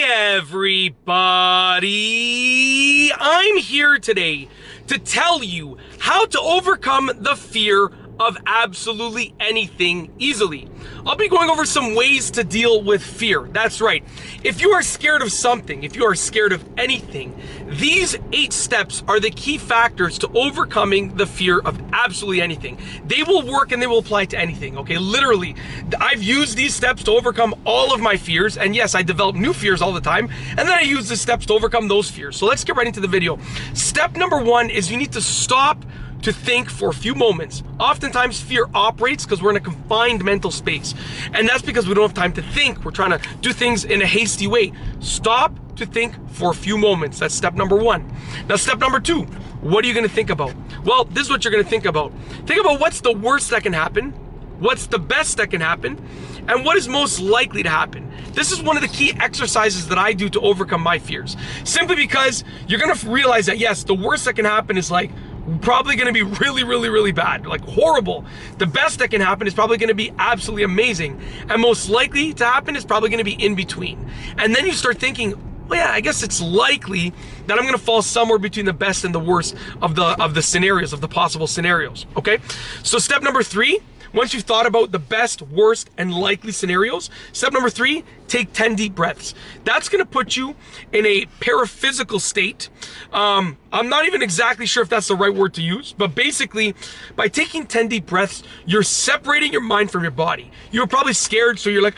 everybody! I'm here today to tell you how to overcome the fear of absolutely anything easily. I'll be going over some ways to deal with fear. That's right. If you are scared of something, if you are scared of anything, these 8 steps are the key factors to overcoming the fear of absolutely anything. They will work and they will apply to anything, okay? Literally, I've used these steps to overcome all of my fears, and yes, I develop new fears all the time, and then I use the steps to overcome those fears. So let's get right into the video. Step number 1 is you need to stop to think for a few moments. Oftentimes fear operates because we're in a confined mental space, and that's because we don't have time to think. We're trying to do things in a hasty way. Stop to think for a few moments. That's step number 1. Now step number 2, what are you going to think about? Well, this is what you're going to think about. Think about what's the worst that can happen, what's the best that can happen, and what is most likely to happen. This is one of the key exercises that I do to overcome my fears, simply because you're going to realize that yes, the worst that can happen is like probably going to be really bad, like horrible. The best that can happen is probably going to be absolutely amazing, and most likely to happen is probably going to be in between. And then you start thinking, well, yeah, I guess it's likely that I'm going to fall somewhere between the best and the worst of the scenarios, of the possible scenarios. Okay, so step number 3, once you've thought about the best, worst, and likely scenarios, step number 3, take 10 deep breaths. That's going to put you in a paraphysical state. I'm not even exactly sure if that's the right word to use, but basically, by taking 10 deep breaths, you're separating your mind from your body. You were probably scared, so you're like,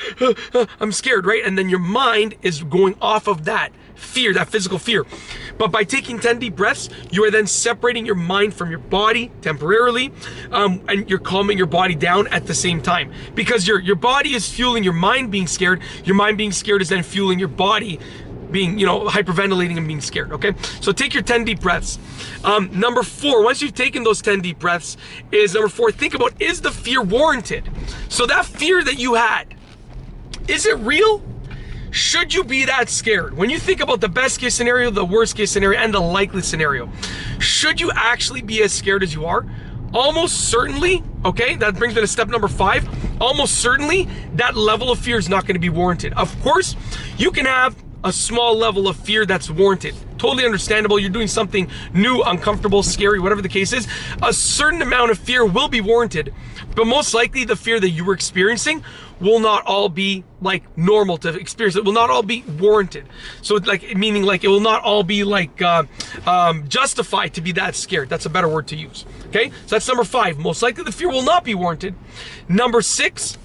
I'm scared, right? And then your mind is going off of that fear, that physical fear. But by taking 10 deep breaths, you are then separating your mind from your body temporarily, and you're calming your body down at the same time, because your body is fueling your mind being scared. Your mind being scared is then fueling your body being, hyperventilating and being scared. Okay, so take your 10 deep breaths. Number 4, once you've taken those 10 deep breaths, think about, is the fear warranted? So that fear that you had, is it real? Should you be that scared? When you think about the best case scenario, the worst case scenario, and the likely scenario, should you actually be as scared as you are? Almost certainly, okay, that brings me to step number 5. Almost certainly, that level of fear is not going to be warranted. Of course, you can have a small level of fear that's warranted. Totally understandable. You're doing something new, uncomfortable, scary, whatever the case is. A certain amount of fear will be warranted, but most likely the fear that you were experiencing will not all be like normal to experience. It will not all be warranted. So meaning it will not all be justified to be that scared. That's a better word to use. Okay, so that's number 5. Most likely the fear will not be warranted. Number 6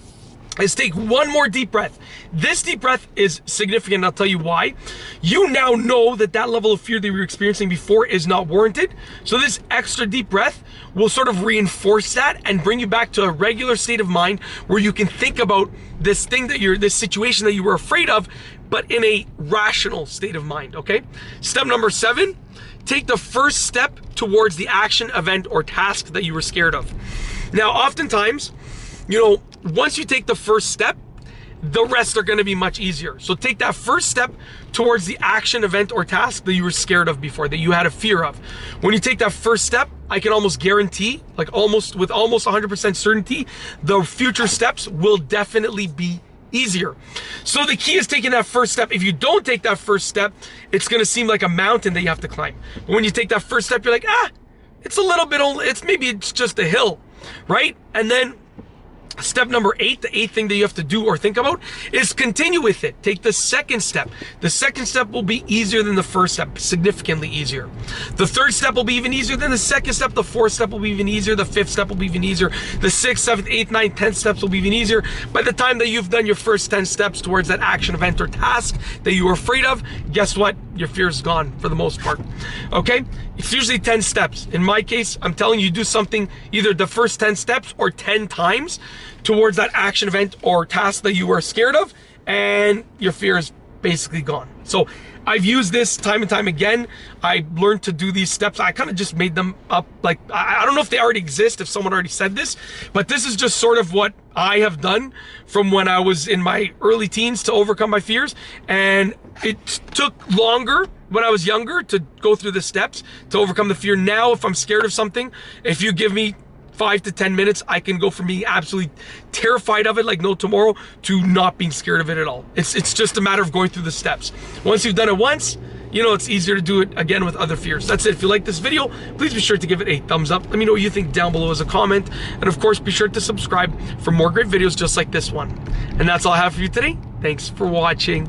is take one more deep breath. This deep breath is significant, and I'll tell you why. You now know that that level of fear that you were experiencing before is not warranted. So this extra deep breath will sort of reinforce that and bring you back to a regular state of mind where you can think about this situation that you were afraid of, but in a rational state of mind, okay? Step number 7, take the first step towards the action, event, or task that you were scared of. Now, oftentimes, once you take the first step, the rest are going to be much easier. So take that first step towards the action, event, or task that you were scared of before, that you had a fear of. When you take that first step, I can almost guarantee, with almost 100% certainty, the future steps will definitely be easier. So the key is taking that first step. If you don't take that first step, it's going to seem like a mountain that you have to climb. But when you take that first step, you're like, it's a little bit, maybe it's just a hill, right? And then step number 8, the 8th thing that you have to do or think about, is continue with it. Take the second step. The second step will be easier than the first step, significantly easier. The third step will be even easier than the second step. The fourth step will be even easier. The 5th step will be even easier. The 6th, 7th, 8th, 9th, 10th steps will be even easier. By the time that you've done your first 10 steps towards that action, event, or task that you were afraid of, guess what? Your fear is gone for the most part. Okay? It's usually 10 steps. In my case, I'm telling you, do something either the first 10 steps or 10 times towards that action, event, or task that you were scared of, and your fear is basically gone. So I've used this time and time again. I learned to do these steps. I kind of just made them up. I don't know if they already exist, if someone already said this, but this is just sort of what I have done from when I was in my early teens to overcome my fears. And it took longer when I was younger to go through the steps to overcome the fear. Now, if I'm scared of something, if you give me 5 to 10 minutes, I can go from being absolutely terrified of it like no tomorrow to not being scared of it at all. It's just a matter of going through the steps. Once you've done it once, you know, it's easier to do it again with other fears. That's it. If you like this video, please be sure to give it a thumbs up. Let me know what you think down below as a comment. And of course, be sure to subscribe for more great videos just like this one. And that's all I have for you today. Thanks for watching.